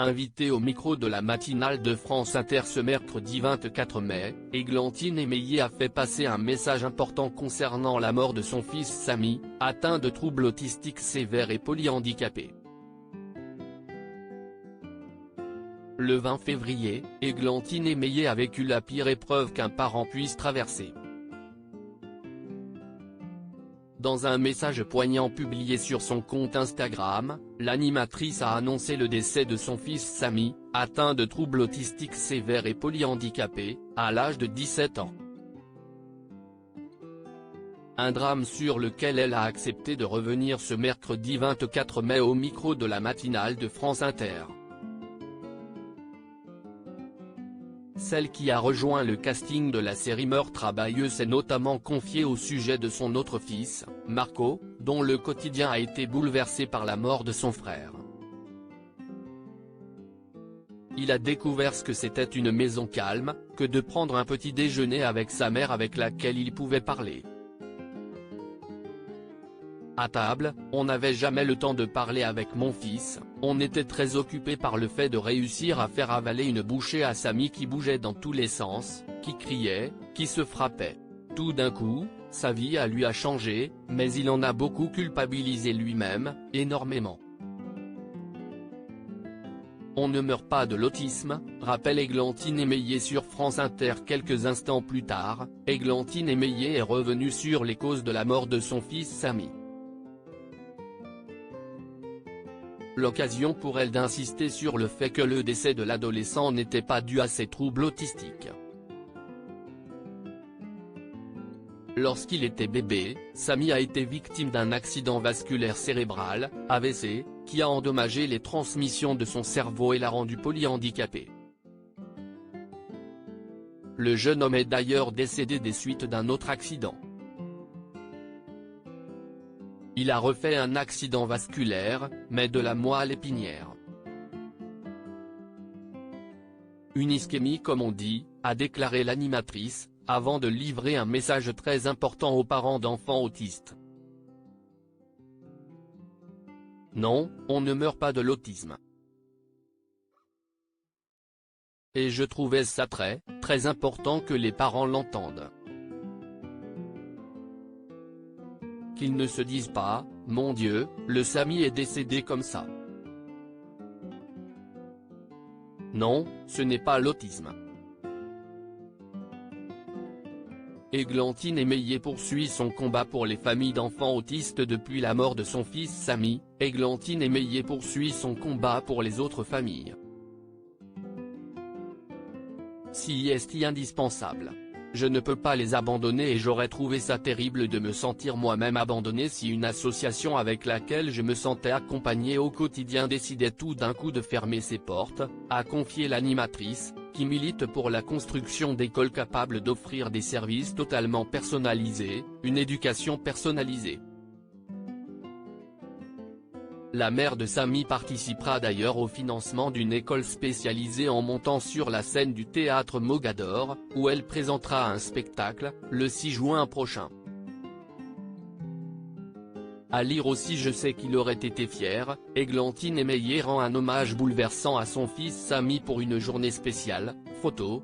Invitée au micro de la matinale de France Inter ce mercredi 24 mai, Églantine Émeillé a fait passer un message important concernant la mort de son fils Samy, atteint de troubles autistiques sévères et polyhandicapé. Le 20 février, Églantine Émeillé a vécu la pire épreuve qu'un parent puisse traverser. Dans un message poignant publié sur son compte Instagram, l'animatrice a annoncé le décès de son fils Samy, atteint de troubles autistiques sévères et polyhandicapé, à l'âge de 17 ans. Un drame sur lequel elle a accepté de revenir ce mercredi 24 mai au micro de la matinale de France Inter. Celle qui a rejoint le casting de la série Meurtre à Bayeux s'est notamment confiée au sujet de son autre fils, Marco, dont le quotidien a été bouleversé par la mort de son frère. Il a découvert ce que c'était une maison calme, que de prendre un petit déjeuner avec sa mère avec laquelle il pouvait parler. À table, on n'avait jamais le temps de parler avec mon fils, on était très occupé par le fait de réussir à faire avaler une bouchée à Samy qui bougeait dans tous les sens, qui criait, qui se frappait. Tout d'un coup, sa vie à lui a changé, mais il en a beaucoup culpabilisé lui-même, énormément. On ne meurt pas de l'autisme, rappelle Églantine Émeillé sur France Inter quelques instants plus tard. Églantine Émeillé est revenue sur les causes de la mort de son fils Samy. L'occasion pour elle d'insister sur le fait que le décès de l'adolescent n'était pas dû à ses troubles autistiques. Lorsqu'il était bébé, Samy a été victime d'un accident vasculaire cérébral, AVC, qui a endommagé les transmissions de son cerveau et l'a rendu polyhandicapé. Le jeune homme est d'ailleurs décédé des suites d'un autre accident. Il a refait un accident vasculaire, mais de la moelle épinière. Une ischémie comme on dit, a déclaré l'animatrice, avant de livrer un message très important aux parents d'enfants autistes. Non, on ne meurt pas de l'autisme. Et je trouvais ça très important que les parents l'entendent. Qu'ils ne se disent pas, mon Dieu, le Samy est décédé comme ça. Non, ce n'est pas l'autisme. Églantine Émeillé poursuit son combat pour les familles d'enfants autistes depuis la mort de son fils Samy. Églantine Émeillé poursuit son combat pour les autres familles. Si est indispensable. Je ne peux pas les abandonner et j'aurais trouvé ça terrible de me sentir moi-même abandonné si une association avec laquelle je me sentais accompagné au quotidien décidait tout d'un coup de fermer ses portes, a confié l'animatrice, qui milite pour la construction d'écoles capables d'offrir des services totalement personnalisés, une éducation personnalisée. La mère de Samy participera d'ailleurs au financement d'une école spécialisée en montant sur la scène du théâtre Mogador, où elle présentera un spectacle, le 6 juin prochain. À lire aussi Je sais qu'il aurait été fier, Églantine Émeillé rend un hommage bouleversant à son fils Samy pour une journée spéciale, photo,